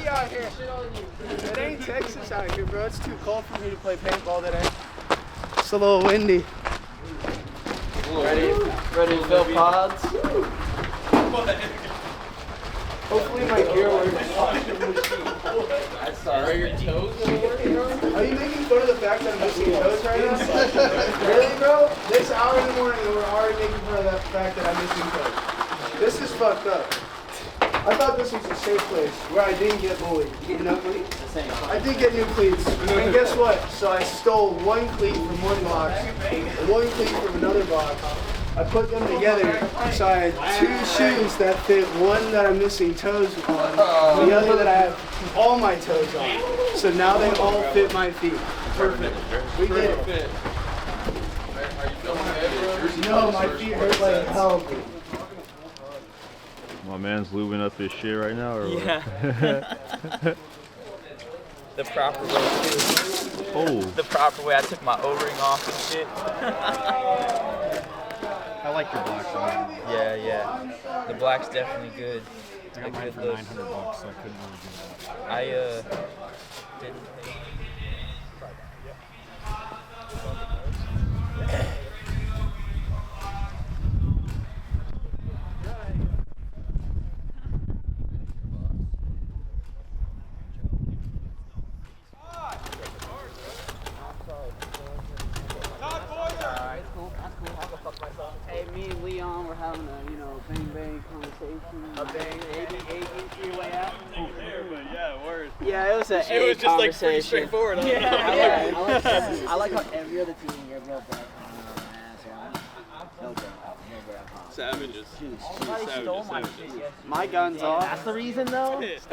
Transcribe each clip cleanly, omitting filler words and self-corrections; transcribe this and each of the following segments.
out here. It ain't Texas out here, bro. It's too cold for me to play paintball today. It's a little windy. Ready to fill pods? Hopefully my gear works. Are your toes gonna work? Are you making fun of the fact that I'm missing toes right now? Really, bro? This hour in the morning and we're already making fun of that fact that I'm missing toes. This is fucked up. I thought this was a safe place where I didn't get bullied. You know? I did get new cleats. And guess what? So I stole one cleat from one box and one cleat from another box. I put them together, so I had 2 shoes that fit, one that I'm missing toes on, the other that I have all my toes on. So now they all fit my feet. Perfect. We did it. Are you feeling good? No, my feet hurt like hell. My man's lubing up his shit right now, or yeah. The proper way too. Oh. The proper way. I took my O-ring off and shit. I like your black one. Yeah. The black's definitely good. I got mine for $900, so I couldn't really do that. I didn't pay. Hey, me and Leon were having a, bang conversation. A bang, your way out. Yeah, it was an It was just like pretty straightforward. Yeah. I like how every other team here, bro. Savages. My gun's off. That's the reason, though? It's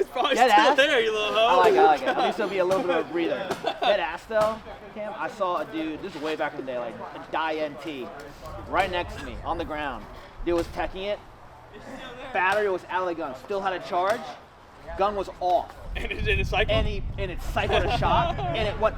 probably Dead still ass? there, you little hoe. I like it. At least there'll be a little bit of a breather. Dead ass, though, Cam, I saw a dude, this is way back in the day, like a die NT, right next to me, on the ground. Dude was teching it. Battery was out of the gun. Still had a charge. Gun was off. And it cycled? And it cycled a shot, and it went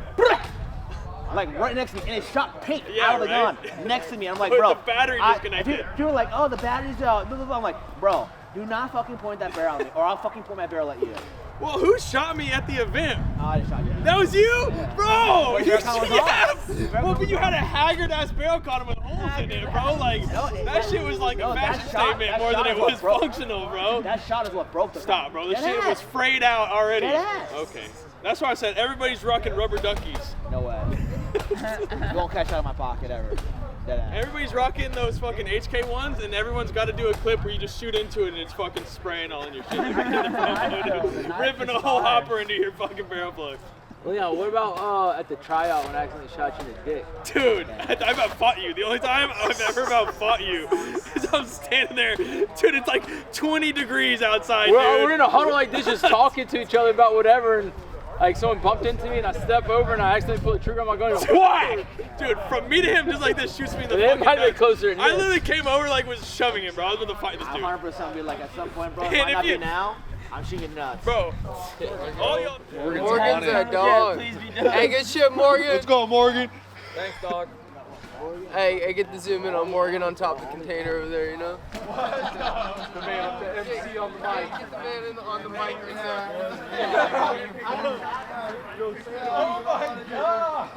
like right next to me, and it shot paint out of the gun next to me. I'm like, But bro, the battery disconnected. People were like, oh, the battery's out. I'm like, bro, do not fucking point that barrel at me, or I'll fucking point my barrel at you. Well, who shot me at the event? Oh, I just shot you. That was you? Yeah. Bro! Wait, You, barrel count was yes! off? Well, but you had a haggard-ass barrel condom with holes in it, bro. Like, that shit was like a fashion statement more than it was functional, bro. That shot is what broke the Stop, bro. This shit Dead was ass. frayed out already. Dead ass. Okay. That's why I said everybody's rocking rubber duckies. No way. You won't catch out of my pocket ever. Dead ass. Everybody's rocking those fucking HK ones, and everyone's got to do a clip where you just shoot into it and it's fucking spraying all in your shit. Ripping a whole hopper into your fucking barrel plug. Well, yeah, what about at the tryout when I accidentally shot you in the dick? Dude, I about fought you. The only time I've ever about fought you is I'm standing there. Dude, it's like 20 degrees outside, dude. We're in a huddle like this just talking to each other about whatever, and like someone bumped into me and I step over and I accidentally pull the trigger on my gun and whack! Dude, from me to him, just like this, shoots me in the It fucking might be back. closer than I this. literally came over like was shoving him, bro. I was about to fight this I'm dude. 100% be like, at some point, bro, it And might if not you- be now, I'm shooting nuts. Bro, all y'all. Morgan's our dog. Hey, good shit, Morgan. Let's go, Morgan. Thanks, dog. Hey, I get to zoom in on Morgan on top of the container over there, you know? The man, the MC on the mic. Get the man on the mic right there. Oh my god!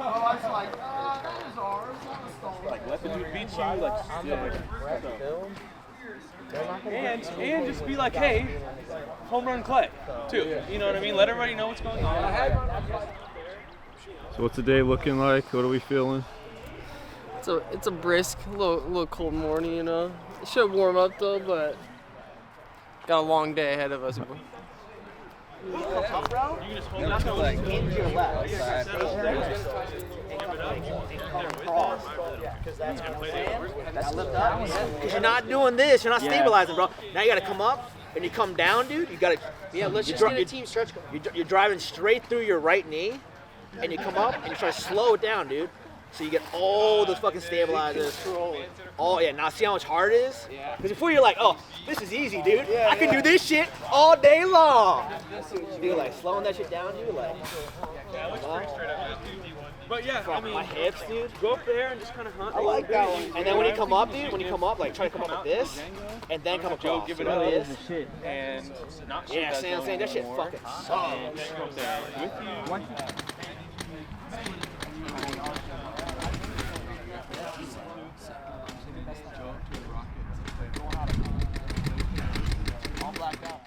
Like, let the dude beat you, like, And just be like, hey, home run Clay, too. You know what I mean? Let everybody know what's going on. So what's the day looking like? What are we feeling? It's a brisk, little cold morning, you know. It should warm up though, but got a long day ahead of us. You're not gonna like into your left. That's lift up. Because you're not doing this. You're not stabilizing, bro. Now you gotta come up and you come down, dude. You gotta. Yeah, let's just get a team stretch going. You're driving straight through your right knee, and you come up and you try to slow it down, dude. So you get all those fucking stabilizers. Oh yeah, now see how much harder it is? Yeah. Because before you're like, oh, this is easy, dude. I can do this shit all day long. Dude, like slowing that shit down, dude, like. Yeah, it looks pretty straight up. But yeah, I mean, my hips, dude. go up there and just kind of hunt. I like that one. And then when you come up, dude, like try to come up like this, and then come across. Give it So up. it is. And not shoot Yeah, that see what I'm saying? That shit anymore. fucking And sucks. come up there with you. All blacked out.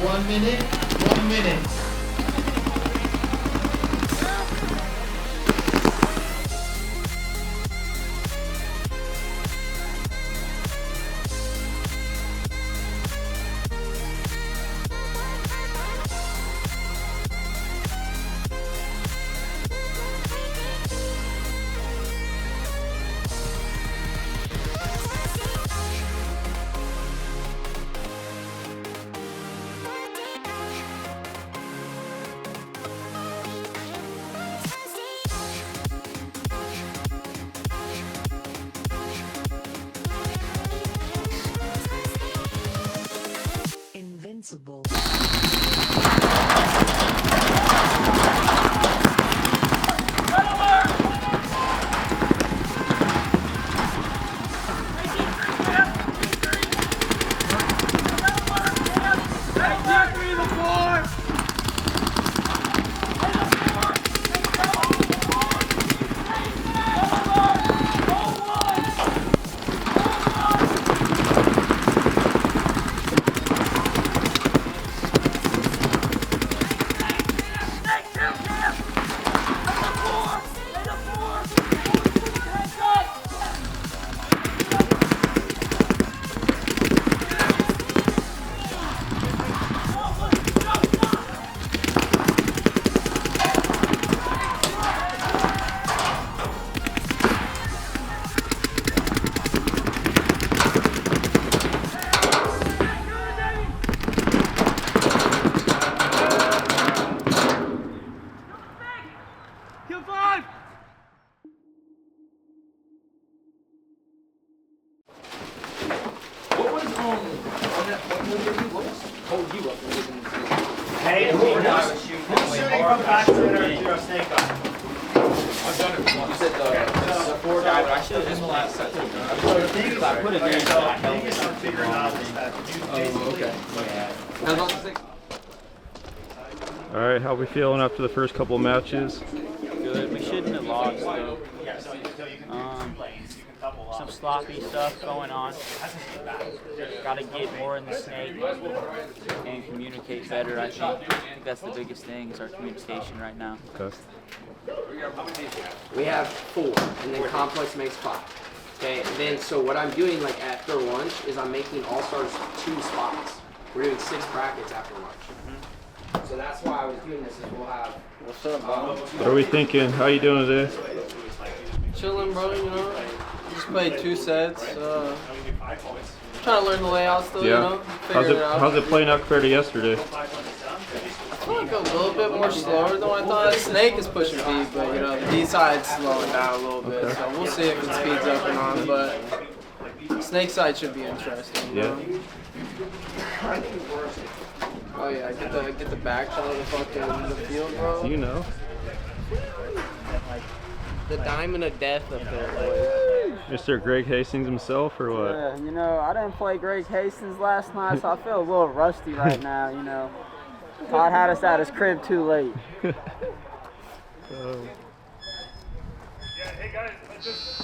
One minute. Invincible. Hey, who's shooting from back to the snake eye? I've done it. You said the four guy, but I should have just last set. So the thing is, I put it in, so the thing is I'm figuring out is that you Okay. Yeah. All right, how we feeling after the first couple matches? Good. We shouldn't have lost though. Some sloppy stuff going on. Got to get more in the snake and communicate better. I think that's the biggest thing is our communication right now. Okay. We have 4, and then complex makes 5. Okay, and then so what I'm doing like after lunch is I'm making All-Stars 2 spots. We're doing 6 brackets after lunch. So that's why I was doing this. Is we'll have. What's up, bro? What are we thinking? How you doing today? Chilling, bro. You know, just played 2 sets. Trying to learn the layout still. Yeah. You know, figure it out. How's it playing out compared to yesterday? I feel like a little bit more slower than what I thought. Snake is pushing B, but you know the D side's slowing down a little bit. So we'll see if it speeds up or not. But Snake side should be interesting. You know? Oh yeah, get the back shot of the fucking the field, bro. You know. The diamond of death up there, boys. Mr. Greg Hastings himself, or what? Yeah, you know, I didn't play Greg Hastings last night, so I feel a little rusty right now, you know. Todd had us at his crib too late. hey guys, let's just.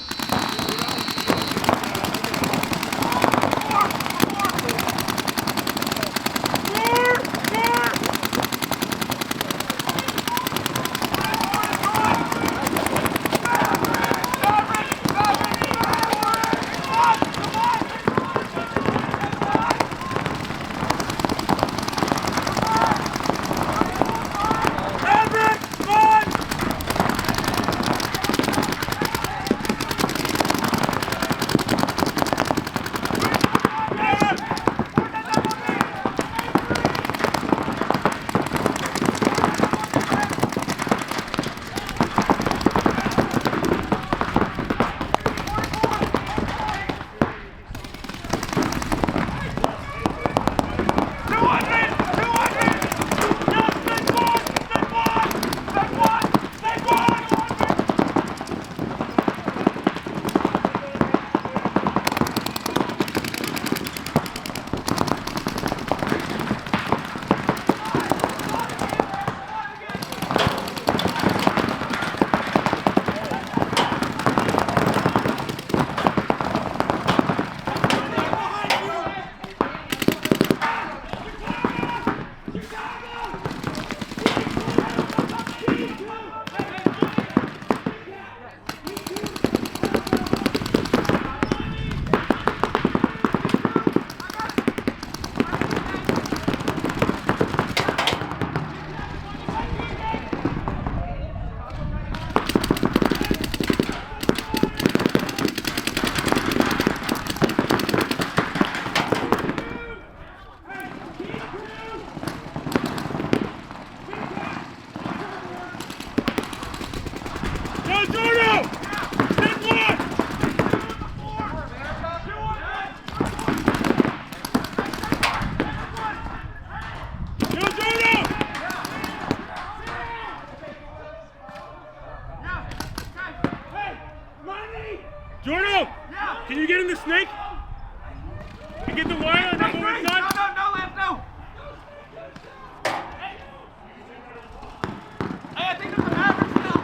Jordan, can you get in the snake? You get the wire on that one side? No, left, no. Hey, I think there's an average still.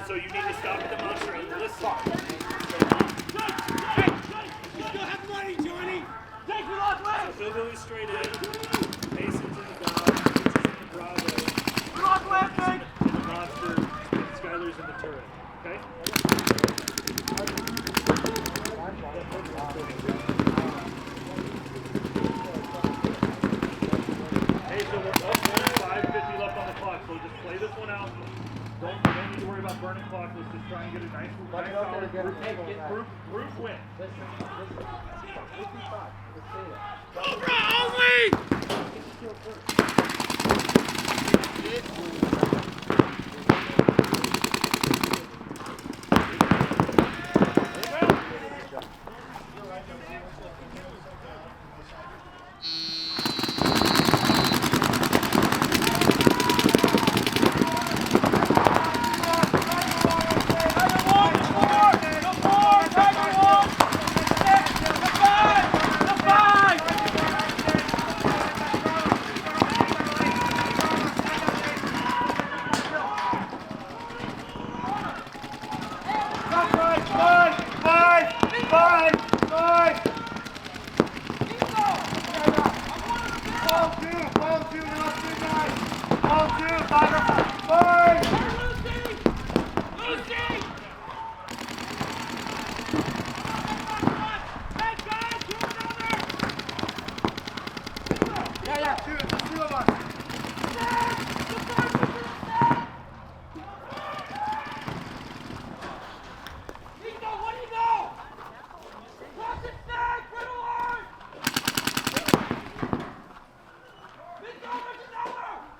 So you need to stop at the monster and listen. You still have money, Johnny! Take me off left! So Hillbilly's straight in. Mason's in the dog. Peach is in the Bravo. We're off left, mate! In the monster. And Skyler's in the turret. Okay? Hey, so we're up 5:50 left on the clock, so just play this one out. Don't need to worry about burning clock. Let's just try and get a nice solid group win. Cobra only!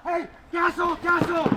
Hey, Castle! Castle!